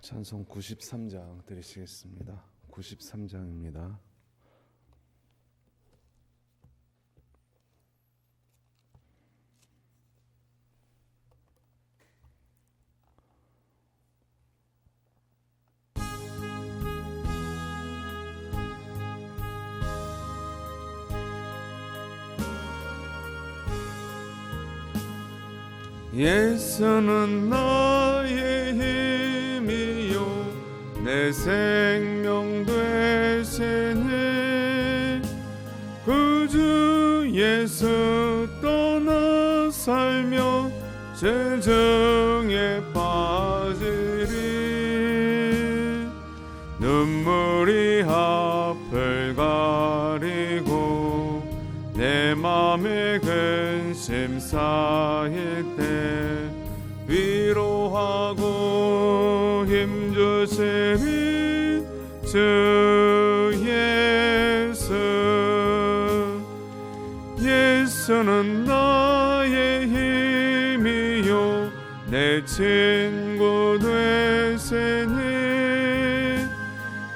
찬송 93장 드리시겠습니다. 93장입니다. 예수는 나의 힘이요 내 생명 되시니 구주 예수 떠나 살며 죄중에 빠지리 눈물이 앞을 가리고 내 맘에 근심 쌓일 때 위로하고 힘주시니 주 예수 예수는 나의 힘이요 내 친구 되시니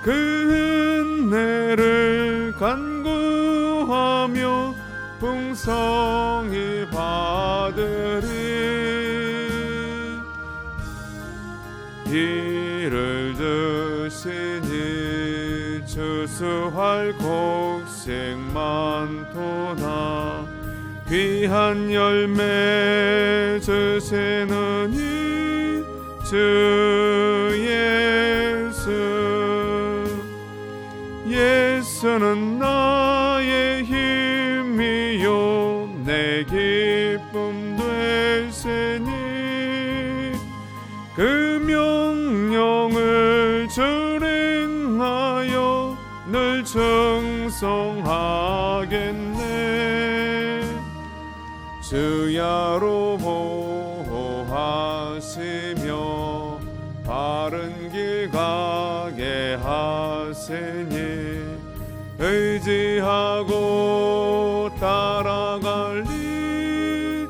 그 은혜를 간구하며 풍성히 받으리 이를 드시니 추수할 곡식 많도다 귀한 열매 주시느니 주 예수 예수는 나의 힘이요 내 기쁨 되시니 그 명령을 준행하여 늘 충성하겠네 주야로 보호하시며 바른 길 가게 하시니 의지하고 따라갈리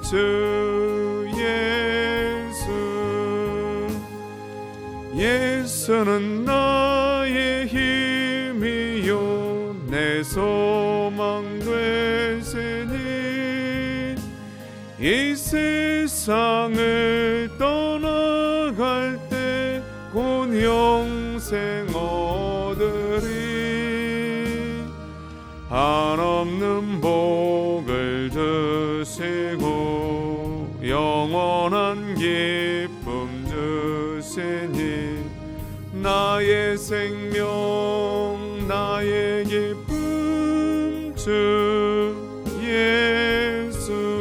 주 예수 예수는 나의 힘이요 내 소망 되시니 이 세상을 떠나갈 때 곧 영생 얻으리 한없는 복을 주시고 영원한 기쁨 주시니 나의 생명 나의 기쁨 주 예수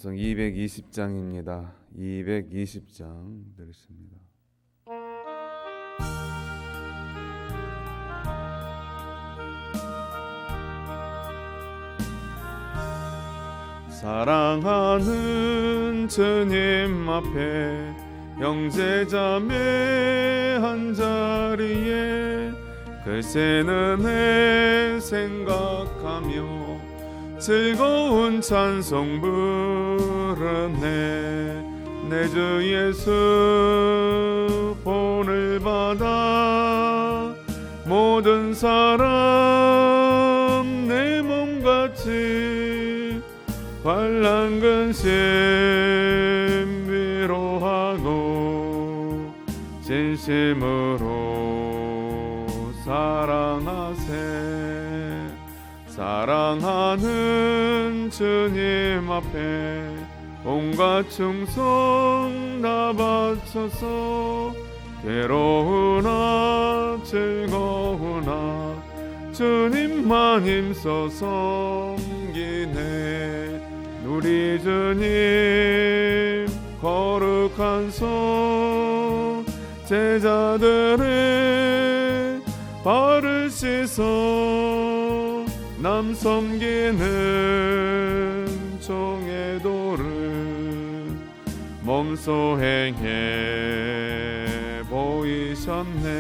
찬송 220장입니다. 220장 드리겠습니다. 사랑하는 주님 앞에 형제자매 한자리에 글쎄는 내 생각하며 즐거운 찬송 부르네 내 주 예수 본을 받아 모든 사람 내 몸같이 환난 근심 위로하고 진심으로 사랑하세 사랑하는 주님 앞에 온갖 충성 다 바쳐서 괴로우나 즐거우나 주님만 힘써 섬기네 우리 주님 거룩한 손 제자들의 발을 씻어 남 섬기는 종의 도를 몸소 행해 보이셨네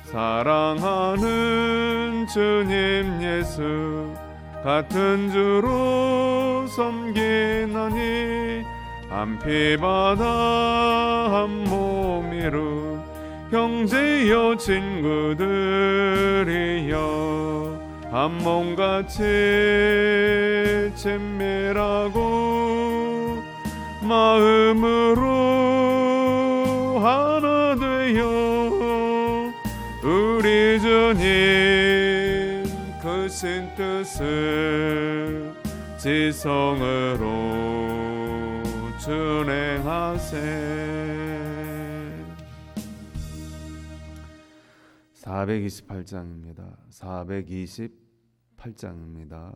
사랑하는 주님 예수 같은 주로 섬기나니 한 피바다 한 몸이루 형제여 친구들이여 한 몸같이 친밀하고 마음으로 하나 되어 우리 주님 크신 뜻을 지성으로 준행하세. 428장입니다. 428장입니다.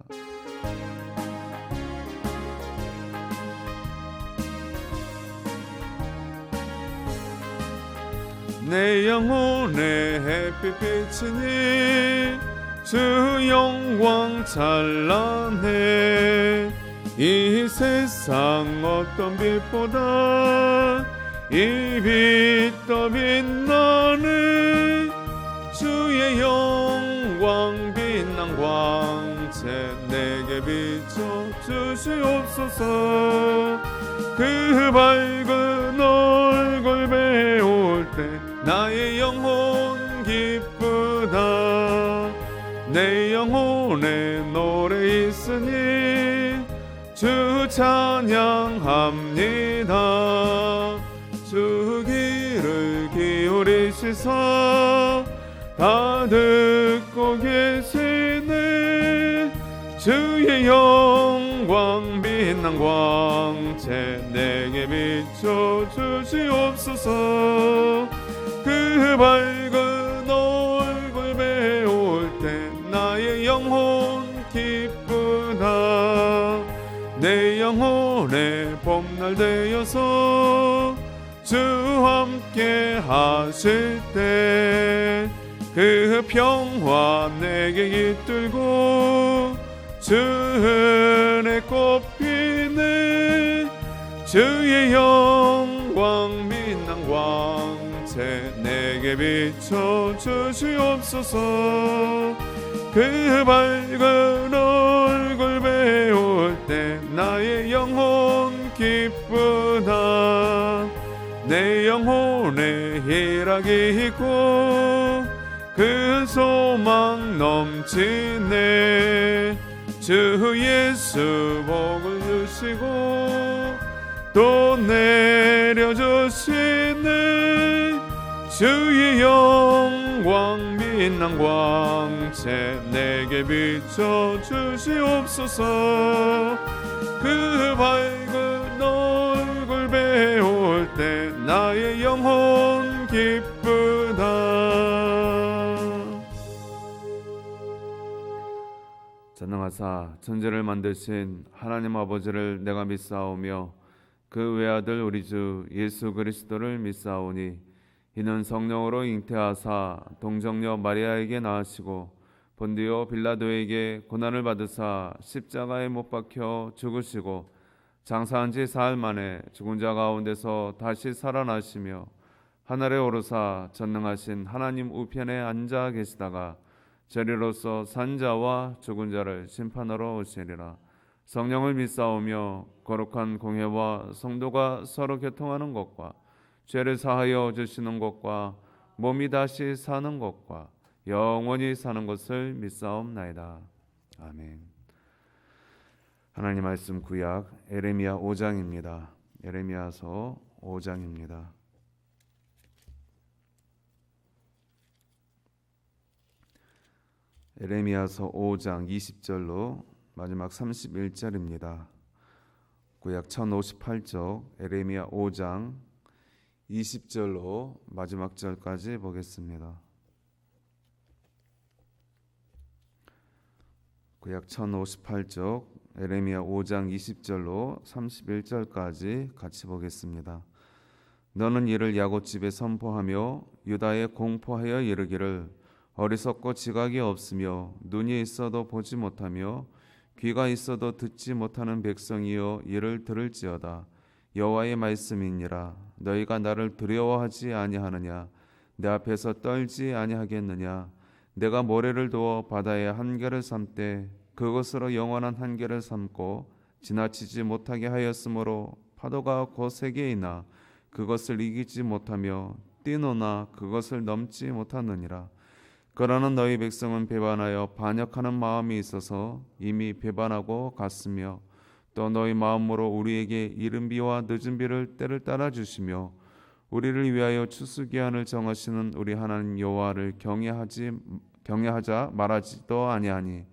내 영혼의 햇빛 비치니 주 영광 찬란해 이 세상 어떤 빛보다 이 빛 더 빛나네 주의 영광 빛난 광채 내게 비춰 주시옵소서. 그 밝은 얼굴 배울 때 나의 영혼 기쁘다. 내 영혼에 노래 있으니 주 찬양합니다. 주 귀를 기울이시사 다 듣고 계시네. 주의 영광 빛난 광채 내게 비춰 주시옵소서. 그 밝은 얼굴 배울 때 나의 영혼 기쁘다. 내 영혼의 봄날 되어서 주 함께 하실 때 그 평화 내게 깃들고 주 은혜 꽃피네. 주의 영광 빛난 광채 내게 비춰 주시옵소서. 그 밝은 얼굴 배울 때 나의 영혼 기쁘다. 내 영혼에 희락이 있고 그 소망 넘치네. 주 예수 복을 주시고 또 내려주시네. 주의 영광 빛난 광채 내게 비춰 주시옵소서. 그 밝은 얼굴 배울 때 나의 영혼 기쁘다. 전능하사 천지를 만드신 하나님 아버지를 내가 믿사오며 그 외아들 우리 주 예수 그리스도를 믿사오니 이는 성령으로 잉태하사 동정녀 마리아에게 낳으시고 본디오 빌라도에게 고난을 받으사 십자가에 못 박혀 죽으시고 장사한 지 사흘 만에 죽은 자 가운데서 다시 살아나시며 하늘에 오르사 전능하신 하나님 우편에 앉아 계시다가 저리로서 산 자와 죽은 자를 심판하러 오시리라. 성령을 믿사오며 거룩한 공회와 성도가 서로 교통하는 것과 죄를 사하여 주시는 것과 몸이 다시 사는 것과 영원히 사는 것을 믿사옵나이다. 아멘. 하나님 말씀 구약 에레미야 5장입니다. 에레미야서 5장입니다. 에레미야서 5장 20절로 마지막 31절입니다. 구약 1058쪽 에레미야 5장 20절로 마지막 절까지 보겠습니다. 구약 1058쪽 에레미야 5장 20절로 31절까지 같이 보겠습니다. 너는 이를 야곱집에 선포하며 유다에 공포하여 이르기를 어리석고 지각이 없으며 눈이 있어도 보지 못하며 귀가 있어도 듣지 못하는 백성이여 이를 들을지어다. 여호와의 말씀이니라. 너희가 나를 두려워하지 아니하느냐? 내 앞에서 떨지 아니하겠느냐? 내가 모래를 두어 바다의 한계를 삼되 그것으로 영원한 한계를 삼고 지나치지 못하게 하였으므로 파도가 거세게 이나 그것을 이기지 못하며 뛰노나 그것을 넘지 못하느니라. 그러나 너희 백성은 배반하여 반역하는 마음이 있어서 이미 배반하고 갔으며 또 너희 마음으로 우리에게 이른 비와 늦은 비를 때를 따라 주시며 우리를 위하여 추수기한을 정하시는 우리 하나님 여호와를 경외하자 말하지도 아니하니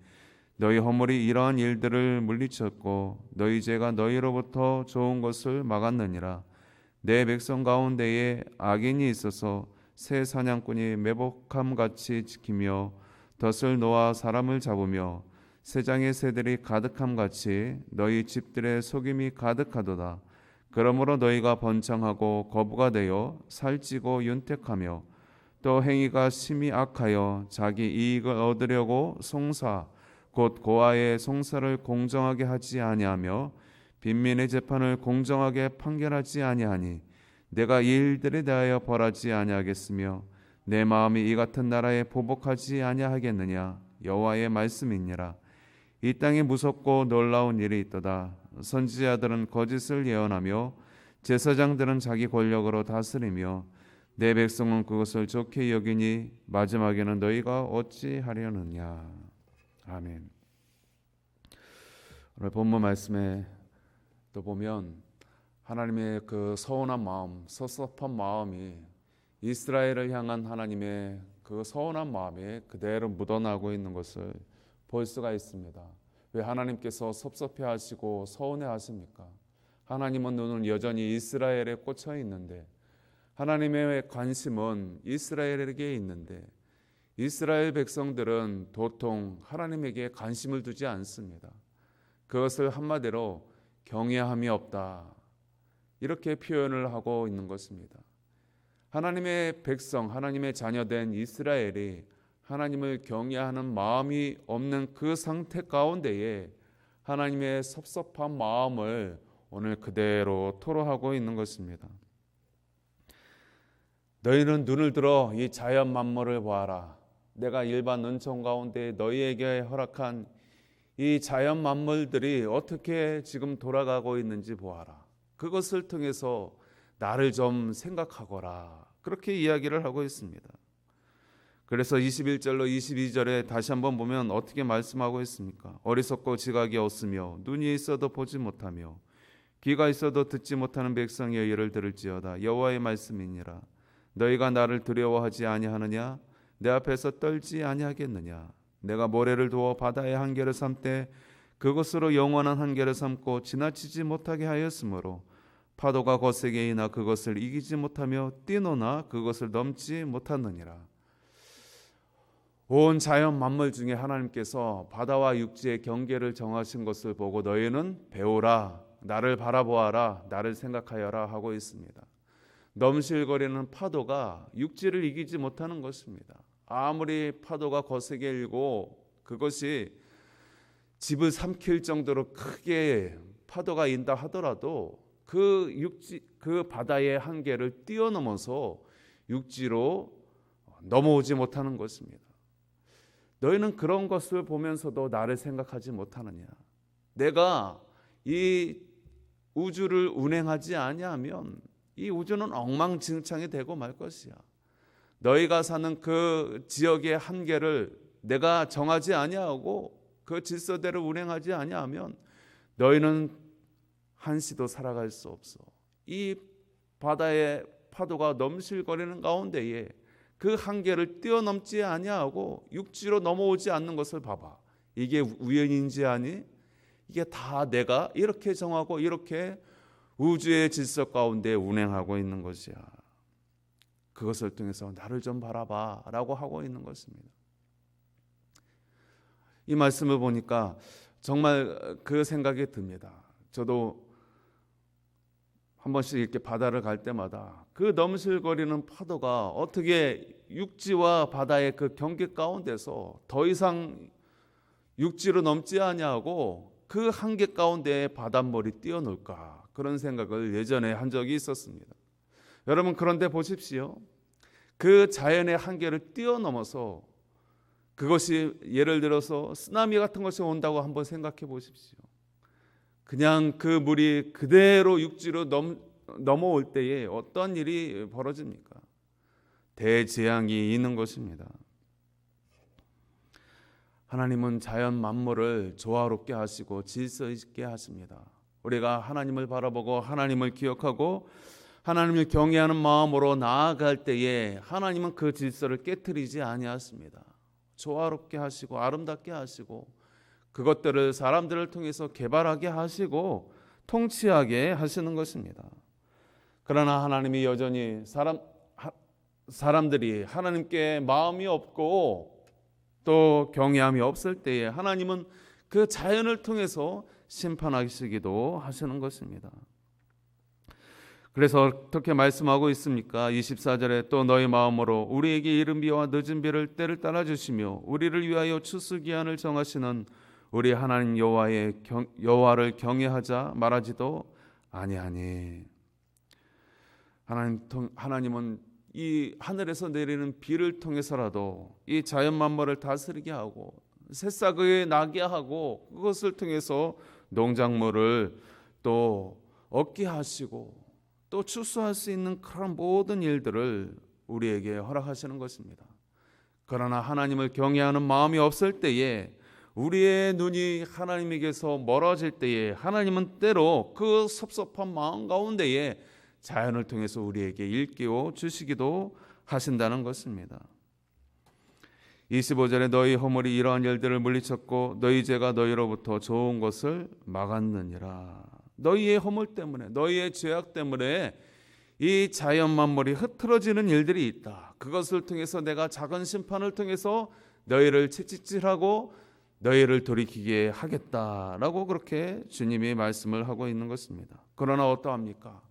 너희 허물이 이러한 일들을 물리쳤고 너희 죄가 너희로부터 좋은 것을 막았느니라. 내 백성 가운데에 악인이 있어서 새 사냥꾼이 매복함같이 지키며 덫을 놓아 사람을 잡으며 새장의 새들이 가득함같이 너희 집들의 속임이 가득하도다. 그러므로 너희가 번창하고 거부가 되어 살찌고 윤택하며 또 행위가 심히 악하여 자기 이익을 얻으려고 송사 곧 고아의 송사를 공정하게 하지 아니하며 빈민의 재판을 공정하게 판결하지 아니하니 내가 이 일들에 대하여 벌하지 아니하겠으며 내 마음이 이 같은 나라에 보복하지 아니하겠느냐. 여호와의 말씀이니라. 이 땅에 무섭고 놀라운 일이 있도다. 선지자들은 거짓을 예언하며 제사장들은 자기 권력으로 다스리며 내 백성은 그것을 좋게 여기니 마지막에는 너희가 어찌하려느냐. 아멘. 오늘 본문 말씀에 또 보면 하나님의 그 서운한 마음, 섭섭한 마음이 이스라엘을 향한 하나님의 그 서운한 마음에 그대로 묻어나고 있는 것을 볼 수가 있습니다. 왜 하나님께서 섭섭해하시고 서운해하십니까? 하나님은 눈은 여전히 이스라엘에 꽂혀 있는데 하나님의 관심은 이스라엘에게 있는데 이스라엘 백성들은 도통 하나님에게 관심을 두지 않습니다. 그것을 한마디로 경외함이 없다, 이렇게 표현을 하고 있는 것입니다. 하나님의 백성, 하나님의 자녀된 이스라엘이 하나님을 경외하는 마음이 없는 그 상태 가운데에 하나님의 섭섭한 마음을 오늘 그대로 토로하고 있는 것입니다. 너희는 눈을 들어 이 자연 만물을 보아라. 내가 일반 은총 가운데 너희에게 허락한 이 자연 만물들이 어떻게 지금 돌아가고 있는지 보아라. 그것을 통해서 나를 좀 생각하거라. 그렇게 이야기를 하고 있습니다. 그래서 21절로 22절에 다시 한번 보면 어떻게 말씀하고 있습니까? 어리석고 지각이 없으며 눈이 있어도 보지 못하며 귀가 있어도 듣지 못하는 백성의 예를 들을지어다. 여호와의 말씀이니라. 너희가 나를 두려워하지 아니하느냐? 내 앞에서 떨지 아니하겠느냐? 내가 모래를 두어 바다의 한계를 삼되 그것으로 영원한 한계를 삼고 지나치지 못하게 하였으므로 파도가 거세게 이나 그것을 이기지 못하며 뛰노나 그것을 넘지 못하느니라. 온 자연 만물 중에 하나님께서 바다와 육지의 경계를 정하신 것을 보고 너희는 배우라, 나를 바라보아라, 나를 생각하여라 하고 있습니다. 넘실거리는 파도가 육지를 이기지 못하는 것입니다. 아무리 파도가 거세게 일고 그것이 집을 삼킬 정도로 크게 파도가 인다 하더라도 그 바다의 한계를 뛰어넘어서 육지로 넘어오지 못하는 것입니다. 너희는 그런 것을 보면서도 나를 생각하지 못하느냐? 내가 이 우주를 운행하지 아니하면 이 우주는 엉망진창이 되고 말 것이야. 너희가 사는 그 지역의 한계를 내가 정하지 아니하고 그 질서대로 운행하지 아니하면 너희는 한시도 살아갈 수 없어. 이 바다의 파도가 넘실거리는 가운데에 그 한계를 뛰어넘지 아니하고 육지로 넘어오지 않는 것을 봐봐. 이게 우연인지 아니? 이게 다 내가 이렇게 정하고 이렇게 우주의 질서 가운데 운행하고 있는 것이야. 그것을 통해서 나를 좀 바라봐 라고 하고 있는 것입니다. 이 말씀을 보니까 정말 그 생각이 듭니다. 저도 한 번씩 이렇게 바다를 갈 때마다 그 넘실거리는 파도가 어떻게 육지와 바다의 그 경계 가운데서 더 이상 육지로 넘지 아니하고 그 한계 가운데 바닷물이 뛰어놀까, 그런 생각을 예전에 한 적이 있었습니다. 여러분, 그런데 보십시오. 그 자연의 한계를 뛰어넘어서 그것이 예를 들어서 쓰나미 같은 것이 온다고 한번 생각해 보십시오. 그냥 그 물이 그대로 육지로 넘어올 때에 어떤 일이 벌어집니까? 대재앙이 있는 것입니다. 하나님은 자연 만물을 조화롭게 하시고 질서 있게 하십니다. 우리가 하나님을 바라보고 하나님을 기억하고 하나님을 경외하는 마음으로 나아갈 때에 하나님은 그 질서를 깨트리지 아니하십니다. 조화롭게 하시고 아름답게 하시고 그것들을 사람들을 통해서 개발하게 하시고 통치하게 하시는 것입니다. 그러나 하나님이 여전히 사람들이 하나님께 마음이 없고 또 경외함이 없을 때에 하나님은 그 자연을 통해서 심판하시기도 하시는 것입니다. 그래서 어떻게 말씀하고 있습니까? 24절에 또 너희 마음으로 우리에게 이른 비와 늦은 비를 때를 따라 주시며 우리를 위하여 추수기한을 정하시는 우리 하나님 여호와를 경외하자 말하지도 아니하니. 하나님은 이 하늘에서 내리는 비를 통해서라도 이 자연 만물을 다스리게 하고 새싹을 나게 하고 그것을 통해서 농작물을 또 얻게 하시고 또 추수할 수 있는 그런 모든 일들을 우리에게 허락하시는 것입니다. 그러나 하나님을 경외하는 마음이 없을 때에 우리의 눈이 하나님에게서 멀어질 때에 하나님은 때로 그 섭섭한 마음 가운데에 자연을 통해서 우리에게 일깨워 주시기도 하신다는 것입니다. 25절에 너희 허물이 이러한 일들을 물리쳤고 너희 죄가 너희로부터 좋은 것을 막았느니라. 너희의 허물 때문에 너희의 죄악 때문에 이 자연 만물이 흐트러지는 일들이 있다. 그것을 통해서 내가 작은 심판을 통해서 너희를 채찍질하고 너희를 돌이키게 하겠다라고 그렇게 주님이 말씀을 하고 있는 것입니다. 그러나 어떠합니까?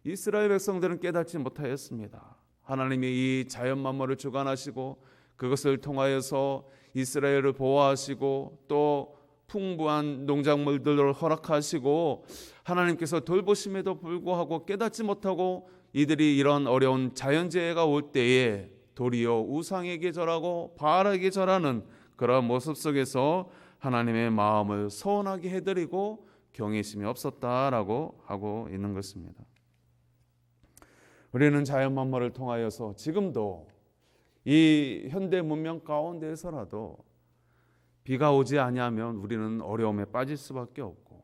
이스라엘 백성들은 깨닫지 못하였습니다. 하나님이 이 자연 만물을 주관하시고 그것을 통하여서 이스라엘을 보호하시고 또 풍부한 농작물들을 허락하시고 하나님께서 돌보심에도 불구하고 깨닫지 못하고 이들이 이런 어려운 자연재해가 올 때에 도리어 우상에게 절하고 바알에게 절하는 그런 모습 속에서 하나님의 마음을 서운하게 해드리고 경외심이 없었다라고 하고 있는 것입니다. 우리는 자연 만물을 통하여서 지금도 이 현대 문명 가운데에서라도 비가 오지 아니하면 우리는 어려움에 빠질 수밖에 없고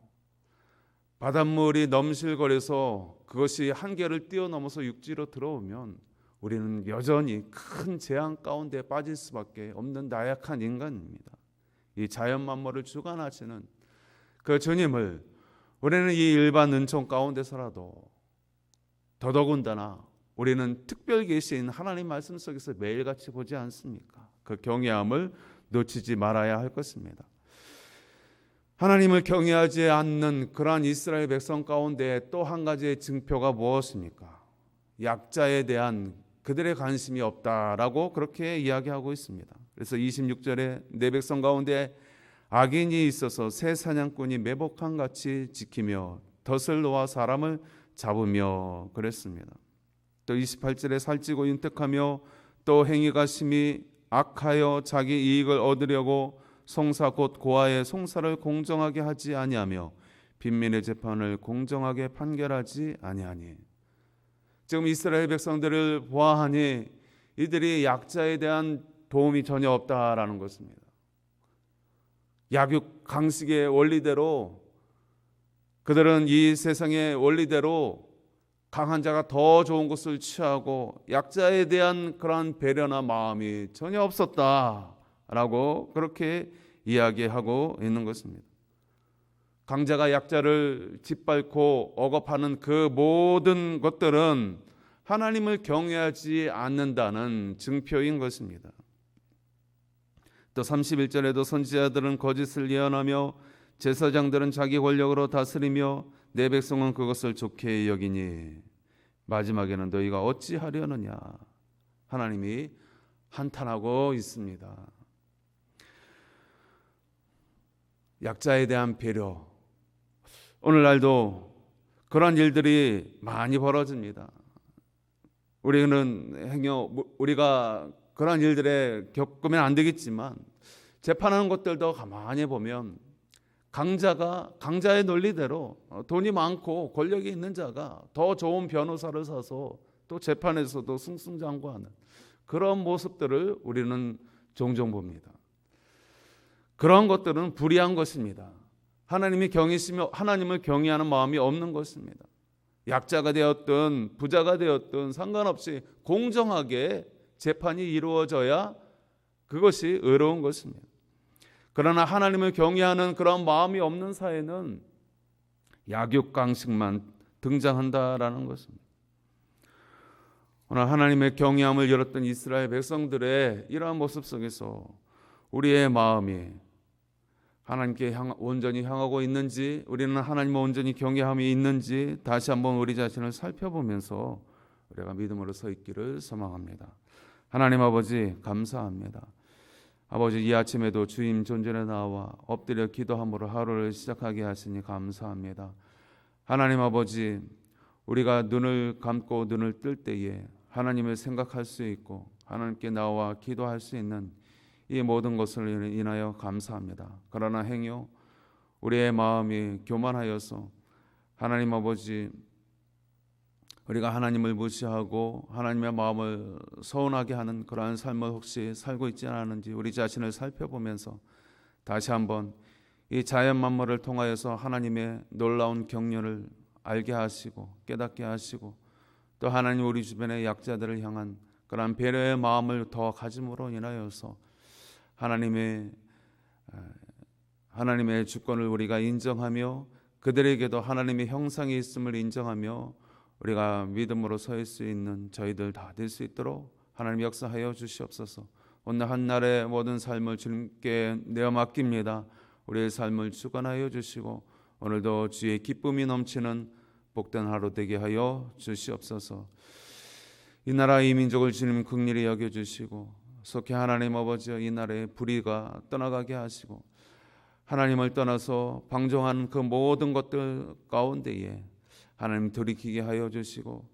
바닷물이 넘실거려서 그것이 한계를 뛰어넘어서 육지로 들어오면 우리는 여전히 큰 재앙 가운데 빠질 수밖에 없는 나약한 인간입니다. 이 자연 만물을 주관하시는 그 주님을 우리는 이 일반 은총 가운데서라도 더더군다나 우리는 특별 계시인 하나님 말씀 속에서 매일같이 보지 않습니까? 그 경외함을 놓치지 말아야 할 것입니다. 하나님을 경외하지 않는 그러한 이스라엘 백성 가운데 또 한 가지의 증표가 무엇입니까? 약자에 대한 그들의 관심이 없다라고 그렇게 이야기하고 있습니다. 그래서 26절에 내 백성 가운데 악인이 있어서 새 사냥꾼이 매복한 같이 지키며 덫을 놓아 사람을 잡으며 그랬습니다. 또 28절에 살찌고 윤택하며 또 행위가 심히 악하여 자기 이익을 얻으려고 송사 곧 고아의 송사를 공정하게 하지 아니하며 빈민의 재판을 공정하게 판결하지 아니하니. 지금 이스라엘 백성들을 보아하니 이들이 약자에 대한 도움이 전혀 없다라는 것입니다. 약육 강식의 원리대로 그들은 이 세상의 원리대로 강한 자가 더 좋은 것을 취하고 약자에 대한 그러한 배려나 마음이 전혀 없었다라고 그렇게 이야기하고 있는 것입니다. 강자가 약자를 짓밟고 억압하는 그 모든 것들은 하나님을 경외하지 않는다는 증표인 것입니다. 또 31절에도 선지자들은 거짓을 예언하며 제사장들은 자기 권력으로 다스리며 내 백성은 그것을 좋게 여기니 마지막에는 너희가 어찌하려느냐 하나님이 한탄하고 있습니다. 약자에 대한 배려, 오늘날도 그런 일들이 많이 벌어집니다. 우리가 그런 일들에 겪으면 안 되겠지만 재판하는 것들도 가만히 보면 강자의 논리대로 돈이 많고 권력이 있는 자가 더 좋은 변호사를 사서 또 재판에서도 승승장구하는 그런 모습들을 우리는 종종 봅니다. 그런 것들은 불의한 것입니다. 하나님이 경이시며 하나님을 경외하는 마음이 없는 것입니다. 약자가 되었든 부자가 되었든 상관없이 공정하게 재판이 이루어져야 그것이 의로운 것입니다. 그러나 하나님을 경외하는 그런 마음이 없는 사회는 약육강식만 등장한다라는 것입니다. 오늘 하나님의 경외함을 잃었던 이스라엘 백성들의 이러한 모습 속에서 우리의 마음이 하나님께 온전히 향하고 있는지, 우리는 하나님을 온전히 경외함이 있는지 다시 한번 우리 자신을 살펴보면서 우리가 믿음으로 서 있기를 소망합니다. 하나님 아버지 감사합니다. 아버지, 이 아침에도 주님 존전에 나와 엎드려 기도함으로 하루를 시작하게 하시니 감사합니다. 하나님 아버지, 우리가 눈을 감고 눈을 뜰 때에 하나님을 생각할 수 있고 하나님께 나와 기도할 수 있는 이 모든 것을 인하여 감사합니다. 그러나 행여 우리의 마음이 교만하여서 하나님 아버지, 우리가 하나님을 무시하고 하나님의 마음을 서운하게 하는 그러한 삶을 혹시 살고 있지 않았는지 우리 자신을 살펴보면서 다시 한번 이 자연 만물을 통하여서 하나님의 놀라운 경륜을 알게 하시고 깨닫게 하시고 또 하나님 우리 주변의 약자들을 향한 그러한 배려의 마음을 더 가짐으로 인하여서 하나님의 주권을 우리가 인정하며 그들에게도 하나님의 형상이 있음을 인정하며 우리가 믿음으로 설 수 있는 저희들 다 될 수 있도록 하나님 역사하여 주시옵소서. 오늘 한날의 모든 삶을 주님께 내어 맡깁니다. 우리의 삶을 주관하여 주시고 오늘도 주의 기쁨이 넘치는 복된 하루 되게 하여 주시옵소서. 이 나라 이 민족을 주님 긍휼히 여겨주시고 속히 하나님 아버지여 이 나라의 불의가 떠나가게 하시고 하나님을 떠나서 방종한 그 모든 것들 가운데에 하나님 돌이키게 하여 주시고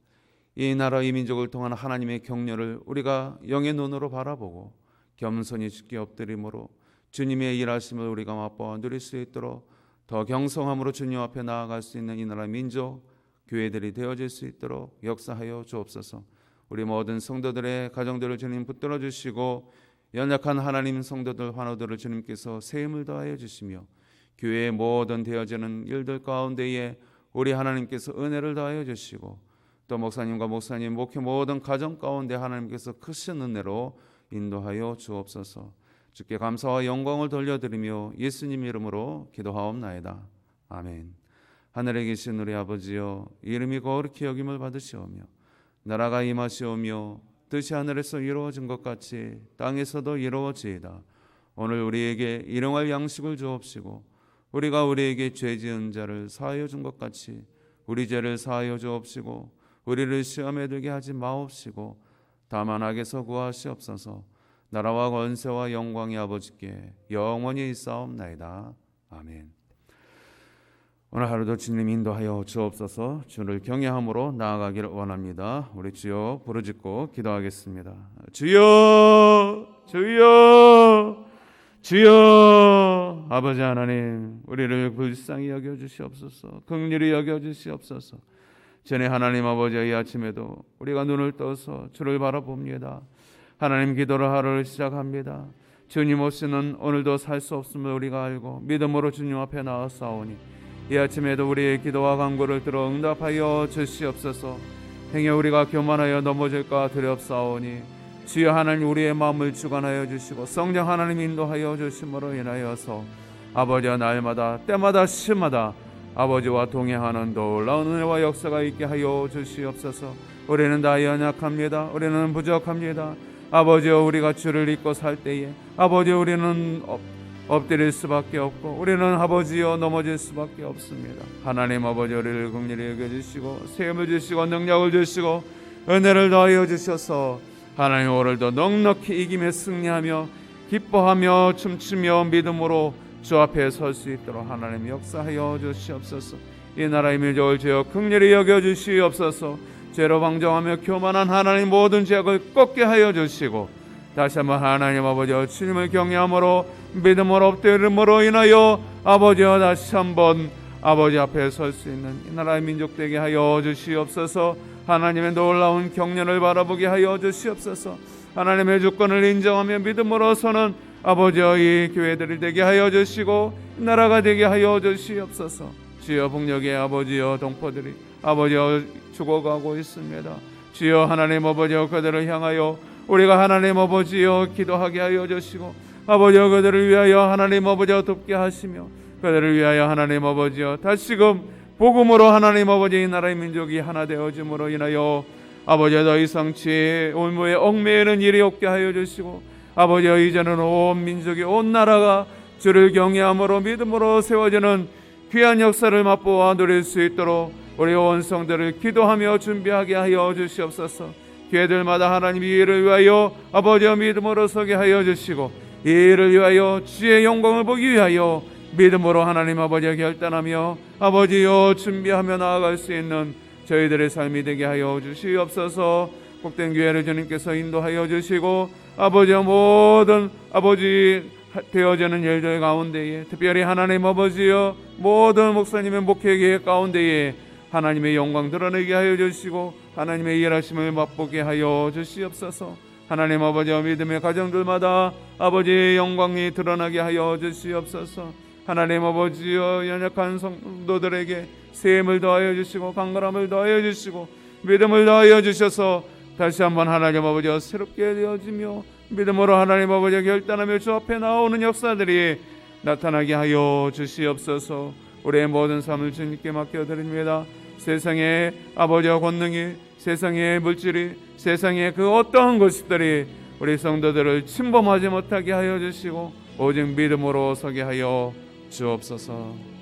이 나라 이 민족을 통한 하나님의 격려를 우리가 영의 눈으로 바라보고 겸손히 주께 엎드림으로 주님의 일하심을 우리가 맛보아 누릴 수 있도록 더 경성함으로 주님 앞에 나아갈 수 있는 이 나라 민족 교회들이 되어질 수 있도록 역사하여 주옵소서. 우리 모든 성도들의 가정들을 주님 붙들어 주시고 연약한 하나님 성도들 환우들을 주님께서 새 힘을 더하여 주시며 교회의 모든 되어지는 일들 가운데에 우리 하나님께서 은혜를 더하여 주시고 또 목사님과 목사님 목회 모든 가정 가운데 하나님께서 크신 은혜로 인도하여 주옵소서. 주께 감사와 영광을 돌려드리며 예수님 이름으로 기도하옵나이다. 아멘. 하늘에 계신 우리 아버지여, 이름이 거룩히 여김을 받으시오며 나라가 임하시오며 뜻이 하늘에서 이루어진 것 같이 땅에서도 이루어지이다. 오늘 우리에게 일용할 양식을 주옵시고 우리가 우리에게 죄 지은 자를 사하여 준 것 같이 우리 죄를 사하여 주옵시고 우리를 시험에 들게 하지 마옵시고 다만 악에서 구하시옵소서. 나라와 권세와 영광이 아버지께 영원히 있사옵나이다. 아멘. 오늘 하루도 주님 인도하여 주옵소서. 주를 경외함으로 나아가기를 원합니다. 우리 주여 부르짖고 기도하겠습니다. 주여, 주여, 주여. 아버지 하나님, 우리를 불쌍히 여겨주시옵소서. 긍휼히 여겨주시옵소서. 전에 하나님 아버지의 이 아침에도 우리가 눈을 떠서 주를 바라봅니다. 하나님 기도를 하루를 시작합니다. 주님 없이는 오늘도 살 수 없음을 우리가 알고 믿음으로 주님 앞에 나아싸우니 이 아침에도 우리의 기도와 간구를 들어 응답하여 주시옵소서. 행여 우리가 교만하여 넘어질까 두렵사오니 주여 하나님 우리의 마음을 주관하여 주시고 성령 하나님 인도하여 주심으로 인하여서 아버지와 날마다 때마다 시마다 아버지와 동행하는 놀라운 은혜와 역사가 있게 하여 주시옵소서. 우리는 다 연약합니다. 우리는 부족합니다. 아버지여 우리가 주를 잊고 살 때에 아버지 우리는 엎드릴 수밖에 없고 우리는 아버지여 넘어질 수밖에 없습니다. 하나님 아버지 우리를 긍휼히 여겨주시고 세움을 주시고 능력을 주시고 은혜를 더하여 주셔서 하나님 오늘도 넉넉히 이기며 승리하며 기뻐하며 춤추며 믿음으로 주 앞에 설 수 있도록 하나님 역사하여 주시옵소서. 이 나라의 민족을 주여 긍휼히 여겨주시옵소서. 죄로 방종하며 교만한 하나님 모든 죄악을 꺾게 하여 주시고 다시 한번 하나님 아버지여 주님을 경외함으로 믿음으로 엎드림으로 인하여 아버지여 다시 한번 아버지 앞에 설 수 있는 이 나라의 민족 되게 하여 주시옵소서. 하나님의 놀라운 경륜을 바라보게 하여 주시옵소서. 하나님의 주권을 인정하며 믿음으로서는 아버지여 이 교회들이 되게 하여 주시고 이 나라가 되게 하여 주시옵소서. 주여 북녘의 아버지여 동포들이 아버지여 죽어가고 있습니다. 주여 하나님 아버지여 그들을 향하여 우리가 하나님 아버지여 기도하게 하여 주시고 아버지여 그들을 위하여 하나님 아버지여 돕게 하시며 그들을 위하여 하나님 아버지여 다시금 복음으로 하나님 아버지 이 나라의 민족이 하나 되어짐으로 인하여 아버지여 더 이상 죄의 올무에 얽매이는 일이 없게 하여 주시고 아버지여 이제는 온 민족이 온 나라가 주를 경외함으로 믿음으로 세워지는 귀한 역사를 맛보아 누릴 수 있도록 우리 온 성도를 기도하며 준비하게 하여 주시옵소서. 교회들마다 하나님 이 일을 위하여 아버지여 믿음으로 서게 하여 주시고 이 일을 위하여 주의 영광을 보기 위하여 믿음으로 하나님 아버지여 결단하며 아버지여 준비하며 나아갈 수 있는 저희들의 삶이 되게 하여 주시옵소서. 복된 교회를 주님께서 인도하여 주시고 아버지여 모든 아버지 되어지는 일들 가운데에 특별히 하나님 아버지여 모든 목사님의 목회계 가운데에 하나님의 영광 드러내게 하여 주시고 하나님의 일하심을 맛보게 하여 주시옵소서. 하나님 아버지여 믿음의 가정들마다 아버지의 영광이 드러나게 하여 주시옵소서. 하나님 아버지여 연약한 성도들에게 세임을 더하여 주시고 강건함을 더하여 주시고 믿음을 더하여 주셔서 다시 한번 하나님 아버지여 새롭게 되어지며 믿음으로 하나님 아버지여 결단하며 주 앞에 나오는 역사들이 나타나게 하여 주시옵소서. 우리의 모든 삶을 주님께 맡겨드립니다. 세상의 아버지와 권능이 세상의 물질이 세상의 그 어떠한 것들이 우리 성도들을 침범하지 못하게 하여 주시고 오직 믿음으로 서게 하여 주옵소서.